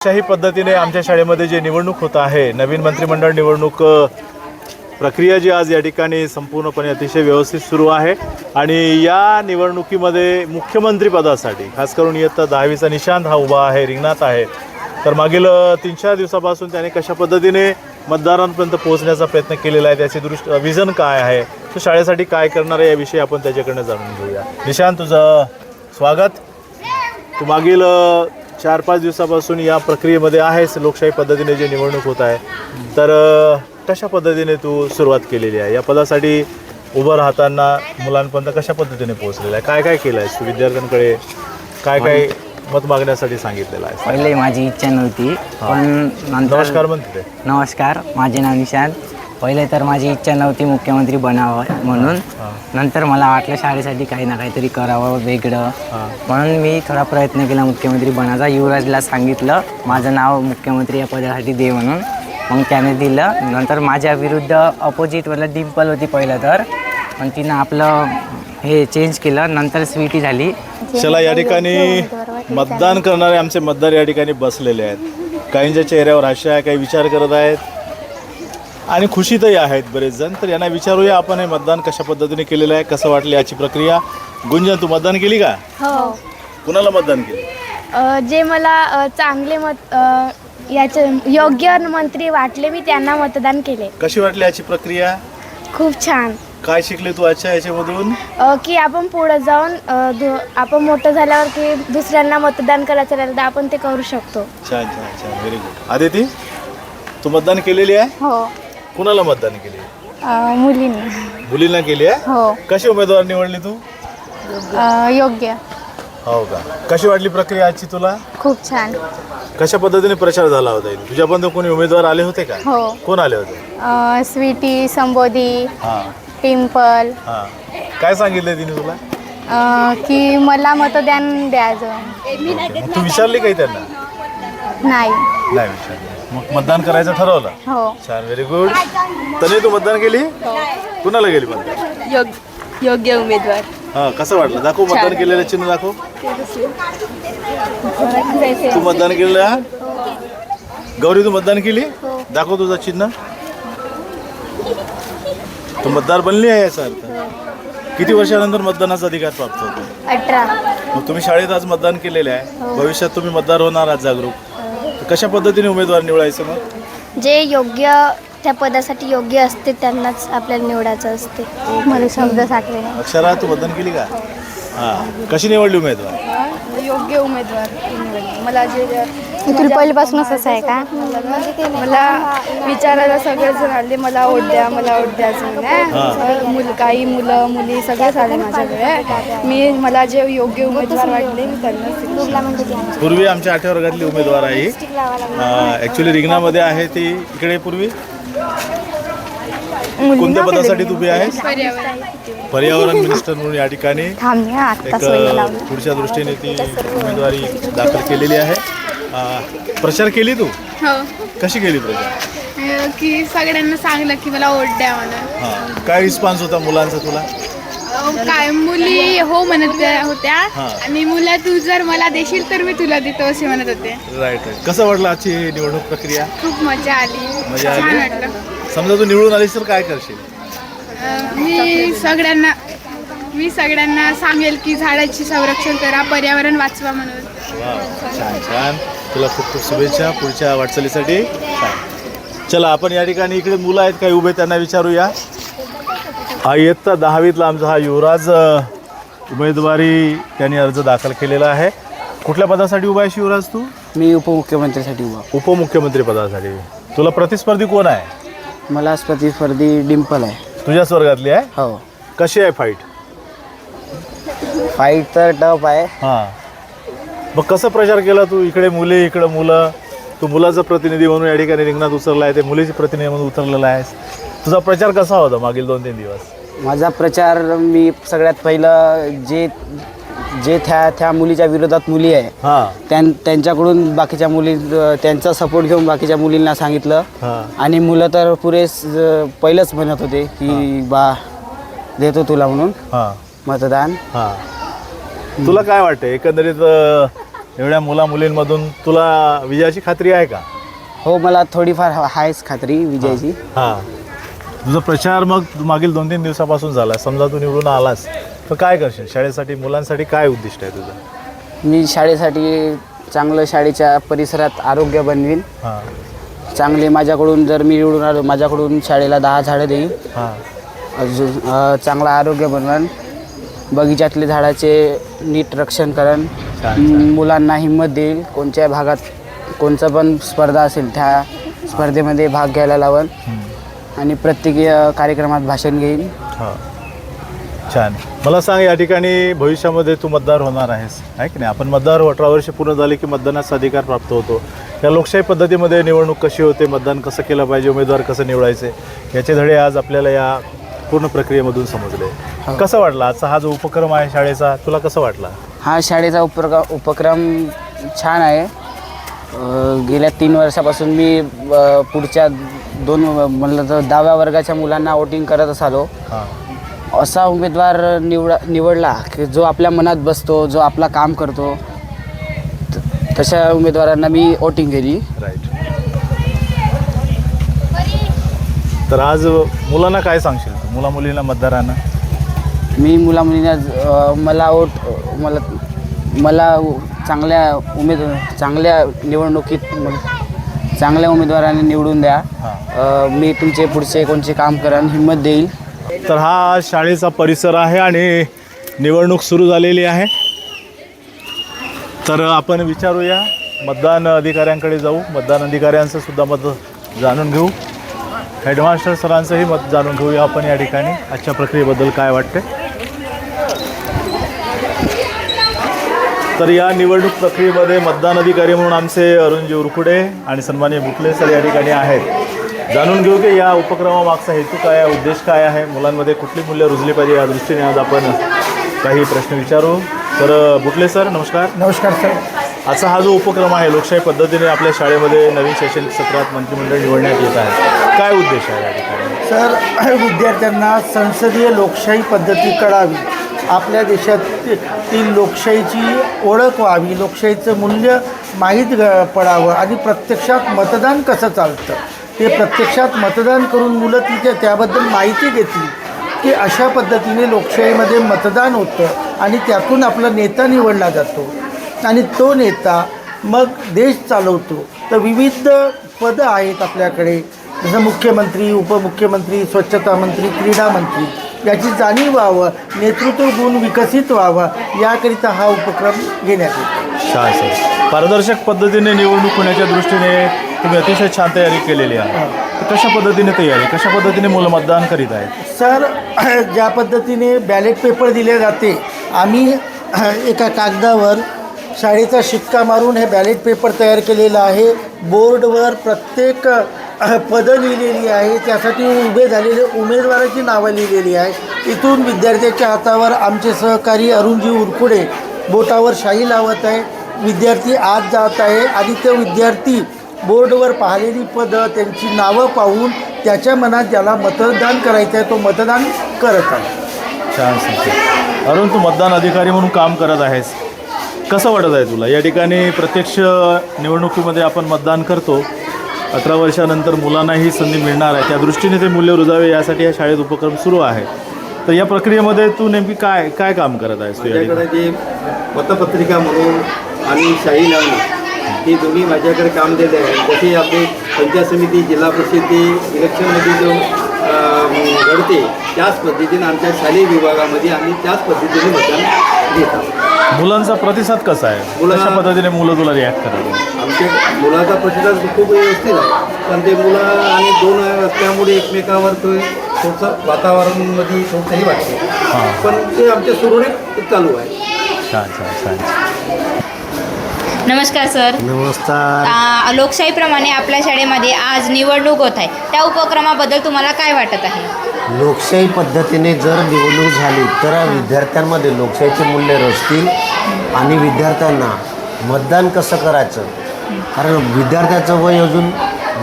अशाही पद्धतीने आमच्या शाळेमध्ये जे निवडणूक होत आहे, नवीन मंत्रिमंडळ निवडणूक प्रक्रिया जी आज या ठिकाणी संपूर्णपणे अतिशय व्यवस्थित सुरू आहे आणि या निवडणुकीमध्ये मुख्यमंत्री पदासाठी खास करून इयत्ता 10वीचा निशांत हा उभा आहे, रिंगणात आहे. तर मागील 3-4 दिवसापासून त्याने कशा पद्धतीने मतदारांपर्यंत पोहोचण्याचा प्रयत्न केलेला आहे, त्याचे विजन काय आहे, तो शाळेसाठी काय करणार आहे याविषयी आपण त्याच्याकडनं जाणून घेऊया. निशांत, तुझं स्वागत. तू मागील 4-5 दिवसापासून या प्रक्रियेमध्ये आहेस. लोकशाही पद्धतीने जे निवडणूक होत आहे, तर कशा पद्धतीने तू सुरुवात केलेली आहे या पदासाठी उभं राहताना? मुलांपर्यंत कशा पद्धतीने पोहोचलेला आहे, काय काय केलं आहेस तू? विद्यार्थ्यांकडे काय काय मत मागण्यासाठी सांगितलेलं आहे? पहिले माझी इच्छा नव्हती, पण नंतर नमस्कार म्हणते. नमस्कार, माझे नाव निशांत. पहिले तर माझी इच्छा नव्हती मुख्यमंत्री बनावं म्हणून. नंतर मला वाटलं शाळेसाठी काही ना काहीतरी करावं वेगळं, म्हणून मी थोडा प्रयत्न केला मुख्यमंत्री बनायचा. युवराजला सांगितलं माझं नाव मुख्यमंत्री या पदासाठी दे म्हणून, मग त्याने दिलं. नंतर माझ्या विरुद्ध अपोजिटवाला डिंपल होती पहिलं तर, पण तिनं आपलं हे चेंज केलं. नंतर स्वीटी झाली. चला, या ठिकाणी मतदान करणारे आमचे मतदार या ठिकाणी बसलेले आहेत. काहींच्या चेहऱ्यावर हास्य आहे, काही विचार करत आहेत आणि खुशीतही आहेत बरेच जण. तर यांना विचारूया आपण हे मतदान कशा पद्धतीने केलेलं आहे, कसं वाटलं याची प्रक्रिया. गुंजन, तू मतदान केली का? हो. कुणाला मतदान केलं? जे मला चांगले याचे योग्य मंत्री वाटले मी त्यांना मतदान केले. कशी वाटली याची प्रक्रिया? खूप छान. काय शिकले तू आजच्या याच्यामधून? की आपण पुढे जाऊन आपण मोठं झाल्यावर की दुसऱ्यांना मतदान करायचं राहिलं तर आपण ते करू शकतो. छान छान छान, व्हेरी गुड. आदिती, तू मतदान केलेली आहे? हो. कुणाला मतदान केली? मुलींना. मुलींना केली आहे? हो. कशी उमेदवार निवडली तू? योग्य. हो का? कशी वाटली प्रक्रिया आजची तुला? खूप छान. कशा पद्धतीने प्रचार झाला होता? तुझ्यापर्यंत कोणी उमेदवार आले होते का? हो. कोण आले होते? स्वीटी, संबोधी, हां टिम्पल. हां. काय सांगितलं तिने तुला? की मला मतदान द्यायचं. मग तू विचारली काही त्यांना? नाही. नाही विचारली. मग मतदान करायचं ठरवलं? हो. छान, व्हेरी गुड. तने तू मतदान केली? कुणाला गेली मतदान? योग्य उमेदवार. हां, कसं वाटलं? दाखव मतदान केलेलं चिन्ह दाखव. तू मतदान केलेलं आहे? गौरी, तू मतदान केली? दाखव तुझं चिन्ह. तू मतदार बनली आहे याचा अर्थ. किती वर्षानंतर मतदानाचा अधिकार प्राप्त होतो? 18. मग तुम्ही शाळेत आज मतदान केलेलं आहे, भविष्यात तुम्ही मतदार होणार आहात जागरूक. कशा पद्धतीने उमेदवार निवडायचं मग? जे योग्य त्या पदासाठी योग्य असते त्यांनाच आपल्याला निवडायचं असते. मला शब्द साठले. अक्षरा, तू मतदान केली का? हां. कशी निवडली उमेदवार? योग्य उमेदवार. मला जे तुला पहिल्यापासूनच असं आहे का? मला विचारायला सगळेच आले मला वोट द्या, मला वोट द्यायचं. काही मुलं मुली सगळेच आले माझ्याकडे. मला जे योग्य उमेदवार वाटले मी त्यांना. पूर्वी आमच्या 8व्या वर्गातली उमेदवार आहे, ॲक्च्युली रिंगणामध्ये आहे ती. इकडे पूर्वी कोणत्या पदासाठी तू उभी आहेस? पर्यावरण मिनिस्टर म्हणून या ठिकाणी एक पुढच्या दृष्टीने ती उमेदवारी दाखल केलेली आहे. प्रचार केली तू? हो. कशी केली प्रचार? की सगळ्यांना सांगलं की मला वोट द्या म्हणून. हां. काय रिस्पॉन्स होता मुलांचा तुला? काय मुली हो म्हणत होत्या आणि मुलं तू जर मला देशील तर मी तुला देतो असे म्हणत होते. Right right. कसं वाटलं आजची निवडणूक प्रक्रिया? खूप मजा आली. मजा छान आली? वाटलं. समजा तू निवडून आलीस तर काय करशील? मी सगळ्यांना सांगेल की झाडाची संरक्षण करा, पर्यावरण वाचवा म्हणून. वा, छान छान. तुला खूप खूप शुभेच्छा पुढच्या वाटचालीसाठी. चला, आपण या ठिकाणी इकडे मुलं आहेत काही उभे, त्यांना विचारूया. इयत्ता 10वीतला आमचा हा युवराज उमेदवारी त्यांनी अर्ज दाखल केलेला आहे. कुठल्या पदासाठी उभा आहे युवराज तू? मी उपमुख्यमंत्रीसाठी उभा. उपमुख्यमंत्री पदासाठी. तुला प्रतिस्पर्धी कोण आहे? मला प्रतिस्पर्धी डिंपल आहे. तुझ्याच वर्गातली आहे? हो. कशी आहे फाईट? फाईट तर टफ आहे. हां. मग कसं प्रचार केला तू? इकडे मुली, इकडं मुलं. तू मुलाचा प्रतिनिधी म्हणून या ठिकाणी रिंगणात उतरला आहे, ते मुलीचे प्रतिनिधी म्हणून उतरलेला आहेस. तुझा प्रचार कसा होता मागील 2-3 दिवस? माझा प्रचार मी सगळ्यात पहिलं जे त्या मुलीच्या विरोधात मुली आहे त्यांच्याकडून बाकीच्या मुली त्यांचा सपोर्ट घेऊन बाकीच्या मुलींना सांगितलं. आणि मुलं तर पहिलंच म्हणत होते की बा देतो तुला म्हणून मतदान. तुला काय वाटतं एकंदरीत एवढ्या मुलींमधून तुला विजयाची खात्री आहे का? हो, मला थोडीफार आहेच खात्री विजयाची. हां, तुझा प्रचार मग मागील 2-3 दिवसापासून झाला. समजा तू निवडून आलास तर काय करशील शाळेसाठी, मुलांसाठी काय उद्दिष्ट आहे तुझं? मी शाळेसाठी चांगलं शाळेच्या परिसरात आरोग्य बनवीन. हां चांगले माझ्याकडून जर मी निवडून आलो माझ्याकडून शाळेला 10 झाडं देईन. हां अजून चांगलं आरोग्य बनवान. बगीच्यातले झाडाचे नीट रक्षण करण. मुलांना हिंमत देईल. कोणत्या भागात कोणचं पण स्पर्धा असेल त्या स्पर्धेमध्ये भाग घ्यायला लावल आणि प्रत्येक कार्यक्रमात भाषण घेईन. हां, छान. मला सांग, या ठिकाणी भविष्यामध्ये तू मतदार होणार आहेस, आहे की नाही? आपण मतदार 18 वर्ष पूर्ण झाले की मतदानाचा अधिकार प्राप्त होतो. या लोकशाही पद्धतीमध्ये निवडणूक कशी होते, मतदान कसं केलं पाहिजे, उमेदवार कसं निवडायचे, याचे धडे आज आपल्याला या पूर्ण प्रक्रियेमधून समजले. कसं वाटलं आजचा हा जो उपक्रम आहे शाळेचा, तुला कसं वाटला? हा शाळेचा उपक्रम छान आहे. गेल्या 3 वर्षापासून मी पुढच्या 2 म्हणलं तर 10व्या वर्गाच्या मुलांना वोटिंग करत आलो. हां असा उमेदवार निवडला की जो आपल्या मनात बसतो, जो आपला काम करतो, तशा उमेदवारांना मी वोटिंग केली. राईट. तर आज मुलांना काय सांगशील तू, मुलींना, मतदारांना? मी मुलींना मला चांगल्या निवडणुकीत चांगल्या उमेदवारांनी निवडून द्या. मी तुमचे पुढचे कोणते काम करा हिंमत देईल. तर हा शाळेचा परिसर आहे आणि निवडणूक सुरू झालेली आहे. तर आपण विचारूया, मतदान अधिकाऱ्यांकडे जाऊ, मतदान अधिकाऱ्यांचं सुद्धा मत जाणून घेऊ, हेडमास्टर सरांचंही मत जाणून घेऊया आपण या ठिकाणी आजच्या प्रक्रियेबद्दल काय वाटते. तर या निवडणूक प्रक्रियेमध्ये मतदान अधिकारी म्हणून आमचे अरुणजी उरकुडे आणि सन्माननीय बुटले सर या ठिकाणी आहेत. जाणून घेऊ की या उपक्रमामागचा हेतू काय आहे, उद्देश काय आहे, मुलांमध्ये कुठली मूल्य रुजली पाहिजे, या दृष्टीने आज आपण काही प्रश्न विचारू. तर बुटले सर, नमस्कार. नमस्कार सर. आजचा हा जो उपक्रम आहे लोकशाही पद्धतीने आपल्या शाळेमध्ये नवीन शैक्षणिक सत्रात मंत्रिमंडळ निवडण्यात येत आहे, काय उद्देश आहे या ठिकाणी? सर, विद्यार्थ्यांना संसदीय लोकशाही पद्धती कळावी, आपल्या देशातील लोकशाहीची ओळख व्हावी, लोकशाहीचं मूल्य माहीत पडावं आणि प्रत्यक्षात मतदान कसं चालतं ते प्रत्यक्षात मतदान करून मुलं त्याबद्दल माहिती घेतली की अशा पद्धतीने लोकशाहीमध्ये मतदान होतं आणि त्यातून आपला नेता निवडला जातो आणि तो नेता मग देश चालवतो. तर विविध पदं आहेत आपल्याकडे, जसं मुख्यमंत्री, उपमुख्यमंत्री, स्वच्छता मंत्री, क्रीडा मंत्री, याची जाणीव व्हावं, नेतृत्व गुण विकसित व्हावा, याकरिता हा उपक्रम घेण्यात येतो. छान सर. पारदर्शक पद्धतीने निवडणूक होण्याच्या दृष्टीने तुम्ही अतिशय छान तयारी केलेली आहे. कशा पद्धतीने तयारी, कशा पद्धतीने मुलं मतदान करीत आहेत? सर, ज्या पद्धतीने बॅलेट पेपर दिले जाते, आम्ही एका कागदावर शाळेचा शिक्का मारून हे बॅलेट पेपर तयार केलेला आहे. बोर्डवर प्रत्येक पदं लिहिलेली आहे, त्यासाठी उभे झालेले उमेदवाराची नावं लिहिलेली आहे. इथून विद्यार्थ्याच्या हातावर आमचे सहकारी अरुणजी उरकुडे बोटावर शाई लावत आहे. विद्यार्थी आत जात आहे आणि ते विद्यार्थी बोर्डवर पाहिलेली पदं, त्यांची नावं पाहून त्याच्या मनात ज्याला मतदान करायचं आहे तो मतदान करत आहे. छान सर. अरुण, तू मतदान अधिकारी म्हणून काम करत आहेस, कसं वाटत आहे तुला? या ठिकाणी प्रत्यक्ष निवडणुकीमध्ये आपण मतदान करतो, 18 वर्षानंतर मुलांनाही संधी मिळणार आहे, त्या दृष्टीने ते मूल्य रुजावे यासाठी या शाळेत उपक्रम सुरू आहे. तर या प्रक्रियेमध्ये तू नेमकी काय काय काम करत आहेस? माझ्याकडे जे मतपत्रिका म्हणून आणि शाही लावणे हे दोन्ही माझ्याकडे काम दिले आहे. जसे आपले पंचायत समिती, जिल्हा परिषदे इलेक्शनमध्ये जो घडते त्याच पद्धतीने आमच्या शालेय विभागामध्ये आम्ही त्याच पद्धतीने मतदान घेतो. मुलांचा प्रतिसाद कसा आहे? कशा पद्धतीने मुलं तुला रिॲक्ट करतात? आमच्या मुलाचा प्रतिसाद खूप व्यवस्थित आहे, पण ते मुलं आणि 2 असल्यामुळे एकमेकावर तो थोडंसं वातावरणामध्ये थोडंसंही वाटते, पण ते आमच्या सुरळीत चालू आहे. छान छान छान. नमस्कार सर. नमस्कार. लोकशाहीप्रमाणे आपल्या शाळेमध्ये आज निवडणूक होत आहे, त्या उपक्रमाबद्दल तुम्हाला काय वाटत आहे? लोकशाही पद्धतीने जर निवडणूक झाली तर विद्यार्थ्यांमध्ये लोकशाहीचे मूल्य रुजतील आणि विद्यार्थ्यांना मतदान कसं करायचं, कारण विद्यार्थ्याचं वय अजून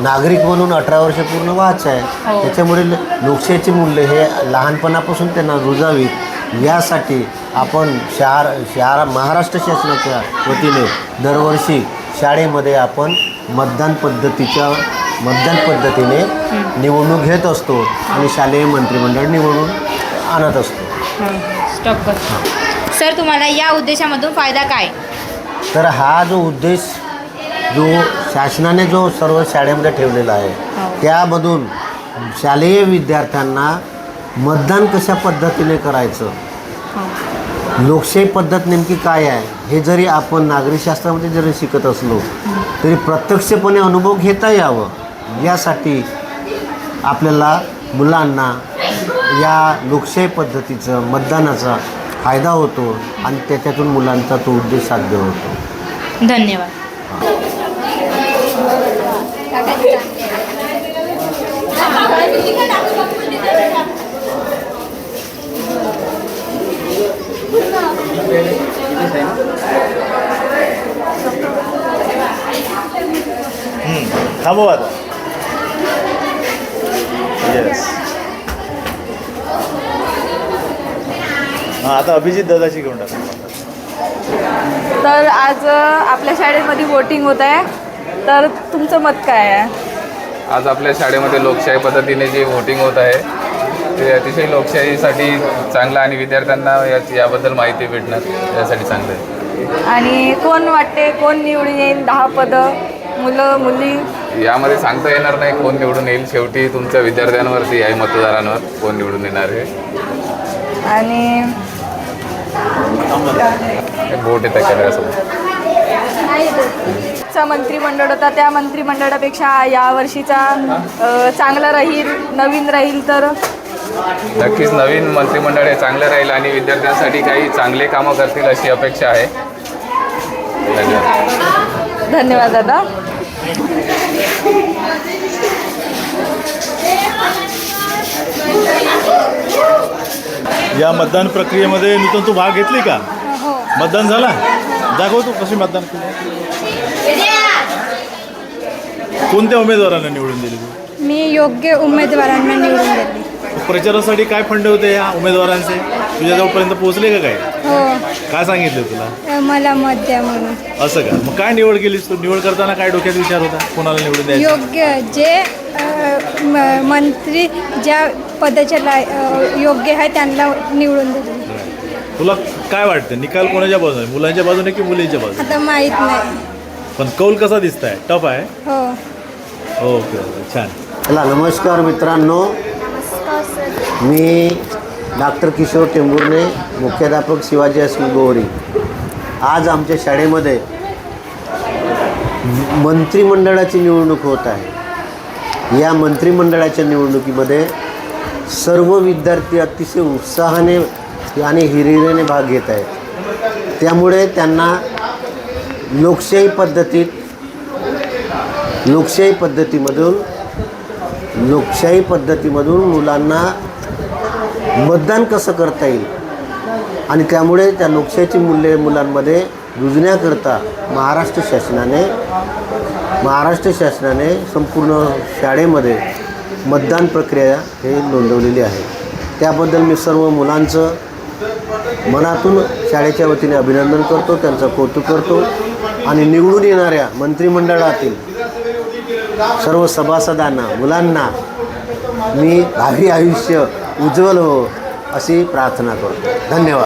नागरिक म्हणून 18 वर्ष पूर्ण व्हायचं आहे. त्याच्यामुळे लोकशाहीचे मूल्य हे लहानपणापासून त्यांना रुजावीत यासाठी आपण महाराष्ट्र शासनाच्या वतीने दरवर्षी शाळेमध्ये आपण मतदान पद्धतीने निवडणूक घेत असतो आणि शालेय मंत्रिमंडळ निवडून आणत असतो. स्टॉप कर. सर, तुम्हाला या उद्देशामधून फायदा काय? तर हा जो उद्देश जो शासनाने जो सर्व शाळेमध्ये ठेवलेला आहे त्यामधून शालेय विद्यार्थ्यांना मतदान कशा पद्धतीने करायचं, लोकशाही पद्धत नेमकी काय आहे हे जरी आपण नागरिकशास्त्रामध्ये जरी शिकत असलो तरी प्रत्यक्षपणे अनुभव घेता यावं यासाठी आपल्याला मुलांना या लोकशाही पद्धतीचं मतदानाचा फायदा होतो आणि त्याच्यातून मुलांचा तो उद्देश साध्य होतो. धन्यवाद. थांबवा आता. येस. हां, आता अभिजित दादाशी घेऊन टाका. तर आज आपल्या शाळेमध्ये वोटिंग होत आहे, तर तुमचं मत काय आहे? आज आपल्या शाळेमध्ये लोकशाही पद्धतीने जी वोटिंग होत आहे ते अतिशय लोकशाहीसाठी चांगलं आणि विद्यार्थ्यांना याबद्दल माहिती भेटणार यासाठी चांगलं आहे. आणि कोण वाटते कोण निवडून येईल? 10 पदं, मुलं मुली यामध्ये सांगता येणार नाही कोण निवडून येईल. शेवटी तुमच्या विद्यार्थ्यांवरती आहे, मतदारांवर कोण निवडून येणार आहे. आणि वोट येतं करायचं. मंत्रिमंडळ होता त्या मंत्रिमंडळापेक्षा यावर्षीचा चांगला राहील, नवीन राहील तर नक्कीच नवीन मंत्रिमंडळ हे चांगलं राहील आणि विद्यार्थ्यांसाठी काही चांगले कामं करतील अशी अपेक्षा आहे. धन्यवाद. धन्यवाद दादा. या मतदान प्रक्रियेमध्ये नूतन तू भाग घेतली का? मतदान झाला? दाखव तू कशी मतदान केली. कोणत्या उमेदवारांना निवडून दिली तू? मी योग्य उमेदवारांना निवडून दिली. प्रचारासाठी काय फंड होते या उमेदवारांचे? तुझ्याजवळपर्यंत पोहोचले का काय? हो, काय सांगितलं तुला? मला मत द्या म्हणून. असं का? मग काय निवड केलीस तू? निवड करताना काय डोक्यात विचार होता? कोणाला निवडून द्यायचं? योग्य जे मंत्री ज्या पदाच्या योग्य आहे त्यांना निवडून दिले. तुला काय वाटतं निकाल कोणाच्या बाजूने, मुलांच्या बाजूने की मुलींच्या बाजूने? आता माहीत नाही. पण कौल कसा दिसताय? टफ आहे. हो. ओके, छान. चला, नमस्कार मित्रांनो. मी डॉक्टर किशोर टेंभुर्णे, मुख्याध्यापक शिवाजी हायस्कूल गोवरी. आज आमच्या शाळेमध्ये मंत्रिमंडळाची निवडणूक होत आहे. या मंत्रिमंडळाच्या निवडणुकीमध्ये सर्व विद्यार्थी अतिशय उत्साहाने आणि हिरिरीने भाग घेत आहेत. त्यामुळे त्यांना लोकशाही पद्धतीमधून मुलांना मतदान कसं करता येईल आणि त्यामुळे त्या लोकशाहीची मूल्ये मुलांमध्ये रुजण्याकरता महाराष्ट्र शासनाने संपूर्ण शाळेमध्ये मतदान प्रक्रिया हे नोंदवलेली आहे. त्याबद्दल मी सर्व मुलांचं मनातून शाळेच्या वतीने अभिनंदन करतो, त्यांचं कौतुक करतो आणि निवडून येणाऱ्या मंत्रिमंडळातील सर्व सभासदांना, मुलांना मी भावी आयुष्य उज्ज्वल हो अशी प्रार्थना करतो. धन्यवाद.